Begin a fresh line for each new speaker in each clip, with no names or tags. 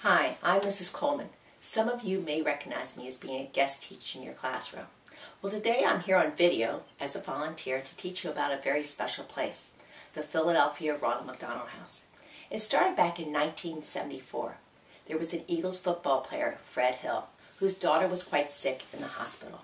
Hi, I'm Mrs. Coleman. Some of you may recognize me as being a guest teacher in your classroom. Well, today I'm here on video as a volunteer to teach you about a very special place, the Philadelphia Ronald McDonald House. It started back in 1974. There was an Eagles football player, Fred Hill, whose daughter was quite sick in the hospital.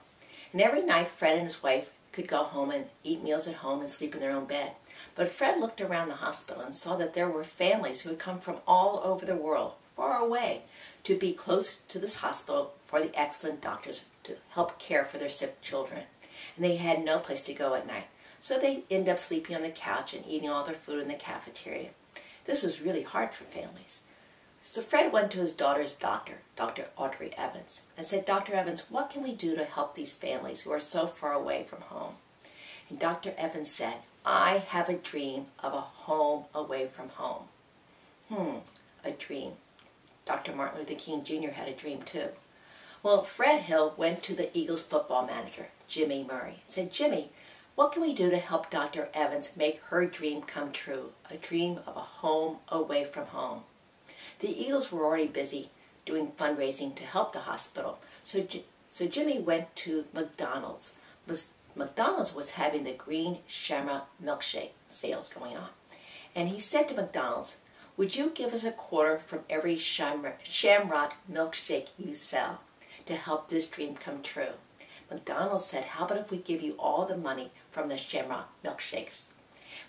And every night Fred and his wife could go home and eat meals at home and sleep in their own bed. But Fred looked around the hospital and saw that there were families who had come from all over the world, far away, to be close to this hospital for the excellent doctors to help care for their sick children. And they had no place to go at night, so they ended up sleeping on the couch and eating all their food in the cafeteria. This was really hard for families. So Fred went to his daughter's doctor, Dr. Audrey Evans, and said, "Dr. Evans, what can we do to help these families who are so far away from home?" And Dr. Evans said, "I have a dream of a home away from home." A dream. Dr. Martin Luther King Jr. had a dream too. Well, Fred Hill went to the Eagles football manager, Jimmy Murray, and said, "Jimmy, what can we do to help Dr. Evans make her dream come true, a dream of a home away from home?" The Eagles were already busy doing fundraising to help the hospital, so Jimmy went to McDonald's. McDonald's was having the green shamrock milkshake sales going on. And he said to McDonald's, "Would you give us a quarter from every shamrock milkshake you sell to help this dream come true?" McDonald's said, "How about if we give you all the money from the shamrock milkshakes?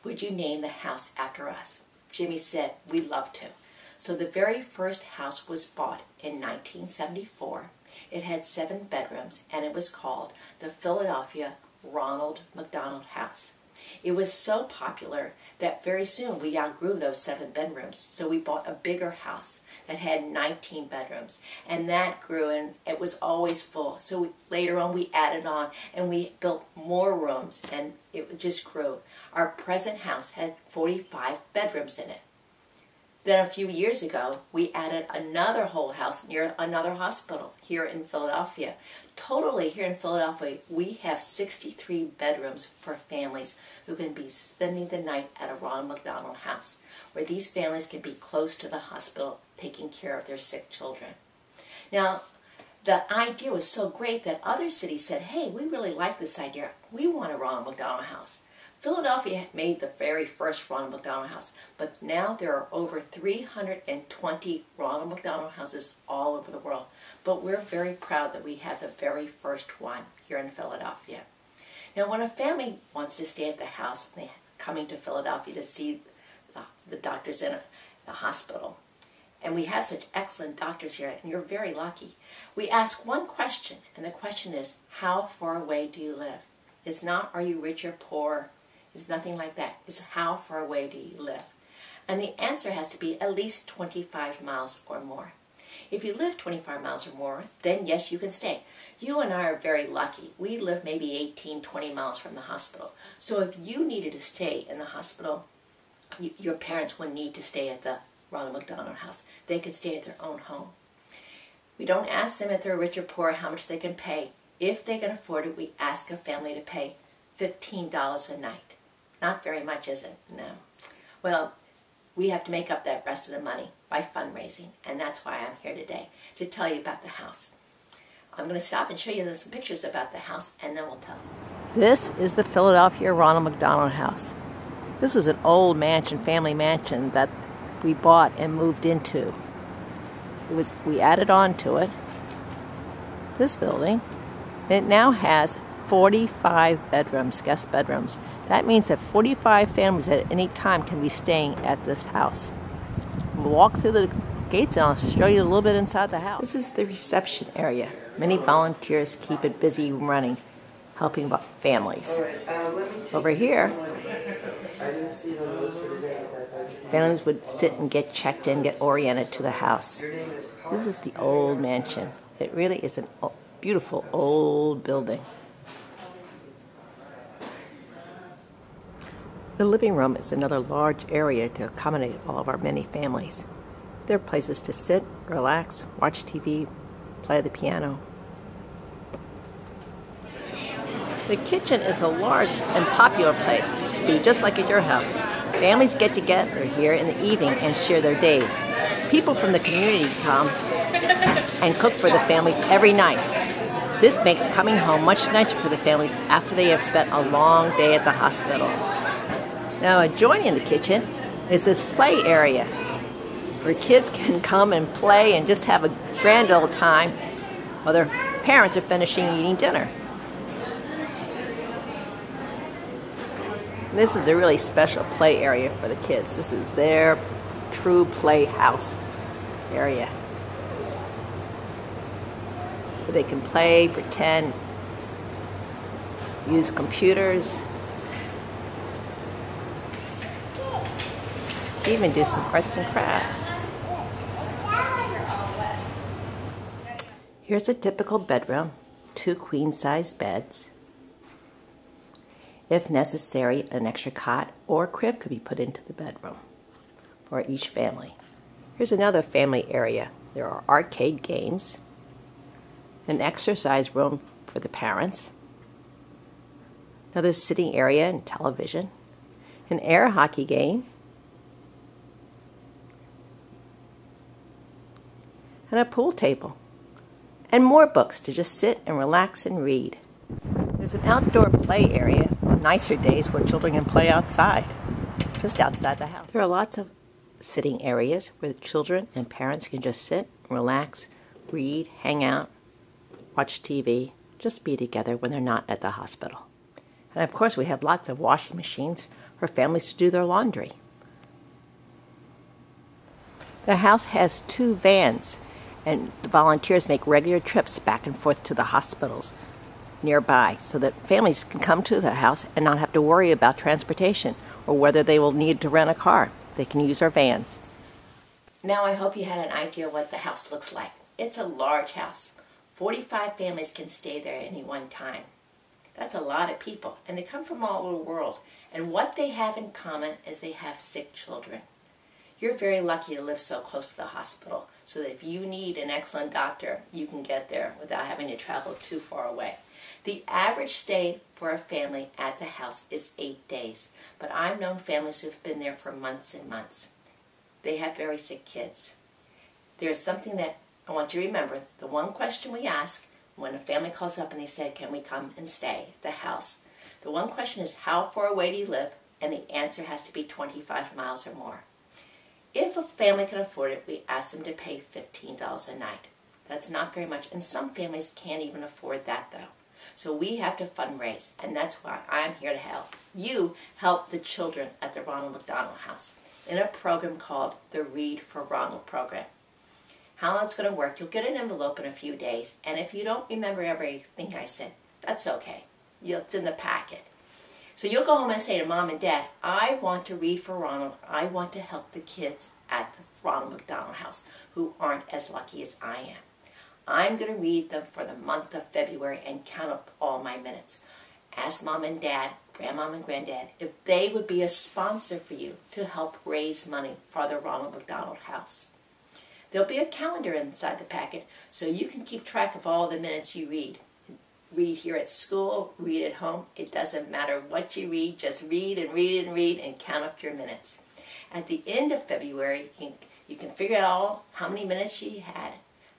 Would you name the house after us?" Jimmy said, "We'd love to." So the very first house was bought in 1974. It had 7 bedrooms, and it was called the Philadelphia Ronald McDonald House. It was so popular that very soon we outgrew those 7 bedrooms, so we bought a bigger house that had 19 bedrooms, and that grew, and it was always full. So later on we added on, and we built more rooms, and it just grew. Our present house had 45 bedrooms in it. Then a few years ago, we added another whole house near another hospital here in Philadelphia. Totally here in Philadelphia, we have 63 bedrooms for families who can be spending the night at a Ronald McDonald House, where these families can be close to the hospital taking care of their sick children. Now, the idea was so great that other cities said, "Hey, we really like this idea. We want a Ronald McDonald House." Philadelphia made the very first Ronald McDonald House, but now there are over 320 Ronald McDonald Houses all over the world. But we're very proud that we have the very first one here in Philadelphia. Now, when a family wants to stay at the house, they're coming to Philadelphia to see the doctors in the hospital. And we have such excellent doctors here, and you're very lucky. We ask one question, and the question is, how far away do you live? It's not, are you rich or poor? It's nothing like that. It's how far away do you live? And the answer has to be at least 25 miles or more. If you live 25 miles or more, then yes, you can stay. You and I are very lucky. We live maybe 18, 20 miles from the hospital. So if you needed to stay in the hospital, your parents wouldn't need to stay at the Ronald McDonald House. They could stay at their own home. We don't ask them if they're rich or poor how much they can pay. If they can afford it, we ask a family to pay $15 a night. Not very much, is it? No. Well, we have to make up that rest of the money by fundraising, and that's why I'm here today, to tell you about the house. I'm going to stop and show you some pictures about the house, and then we'll tell. This is the Philadelphia Ronald McDonald House. This is an old mansion, family mansion, that we bought and moved into. We added on to it, this building, and it now has 45 bedrooms, guest bedrooms. That means that 45 families at any time can be staying at this house. We'll walk through the gates and I'll show you a little bit inside the house. This is the reception area. Many volunteers keep it busy running, helping families. Over here, families would sit and get checked in, get oriented to the house. This is the old mansion. It really is a beautiful old building. The living room is another large area to accommodate all of our many families. There are places to sit, relax, watch TV, play the piano. The kitchen is a large and popular place, be just like at your house. Families get together here in the evening and share their days. People from the community come and cook for the families every night. This makes coming home much nicer for the families after they have spent a long day at the hospital. Now, adjoining the kitchen is this play area where kids can come and play and just have a grand old time while their parents are finishing eating dinner. This is a really special play area for the kids. This is their true playhouse area, where they can play, pretend, use computers, even do some arts and crafts. Here's a typical bedroom, 2 queen-size beds. If necessary, an extra cot or crib could be put into the bedroom for each family. Here's another family area. There are arcade games, an exercise room for the parents, another sitting area and television, an air hockey game, and a pool table, and more books to just sit and relax and read. There's an outdoor play area on nicer days where children can play outside, just outside the house. There are lots of sitting areas where the children and parents can just sit, relax, read, hang out, watch TV, just be together when they're not at the hospital. And of course, we have lots of washing machines for families to do their laundry. The house has 2 vans, and the volunteers make regular trips back and forth to the hospitals nearby so that families can come to the house and not have to worry about transportation or whether they will need to rent a car. They can use our vans. Now I hope you had an idea what the house looks like. It's a large house. 45 families can stay there at any one time. That's a lot of people, and they come from all over the world. And what they have in common is they have sick children. You're very lucky to live so close to the hospital, so that if you need an excellent doctor, you can get there without having to travel too far away. The average stay for a family at the house is 8 days, but I've known families who've been there for months and months. They have very sick kids. There's something that I want you to remember. The one question we ask when a family calls up and they say, can we come and stay at the house? The one question is, how far away do you live? And the answer has to be 25 miles or more. If a family can afford it, we ask them to pay $15 a night. That's not very much, and some families can't even afford that though. So we have to fundraise, and that's why I'm here to help. You help the children at the Ronald McDonald House in a program called the Read For Ronald program. How that's going to work, you'll get an envelope in a few days, and if you don't remember everything I said, that's okay. It's in the packet. So you'll go home and say to Mom and Dad, I want to read for Ronald. I want to help the kids at the Ronald McDonald House who aren't as lucky as I am. I'm going to read them for the month of February and count up all my minutes. Ask Mom and Dad, Grandmom and Granddad, if they would be a sponsor for you to help raise money for the Ronald McDonald House. There'll be a calendar inside the packet so you can keep track of all the minutes you read. Read here at school, read at home. It doesn't matter what you read, just read and read and read and count up your minutes. At the end of February, you can figure out how many minutes you had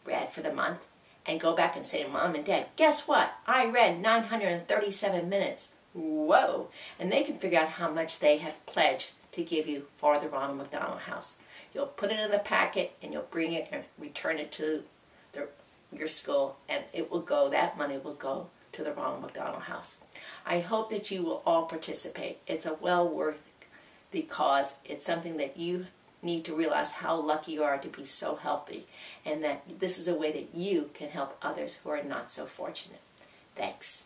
read for the month and go back and say to Mom and Dad, guess what? I read 937 minutes. Whoa! And they can figure out how much they have pledged to give you for the Ronald McDonald House. You'll put it in the packet and you'll bring it and return it to your school, and it will go, that money will go to the Ronald McDonald House. I hope that you will all participate. It's a well worth the cause. It's something that you need to realize how lucky you are to be so healthy, and that this is a way that you can help others who are not so fortunate. Thanks.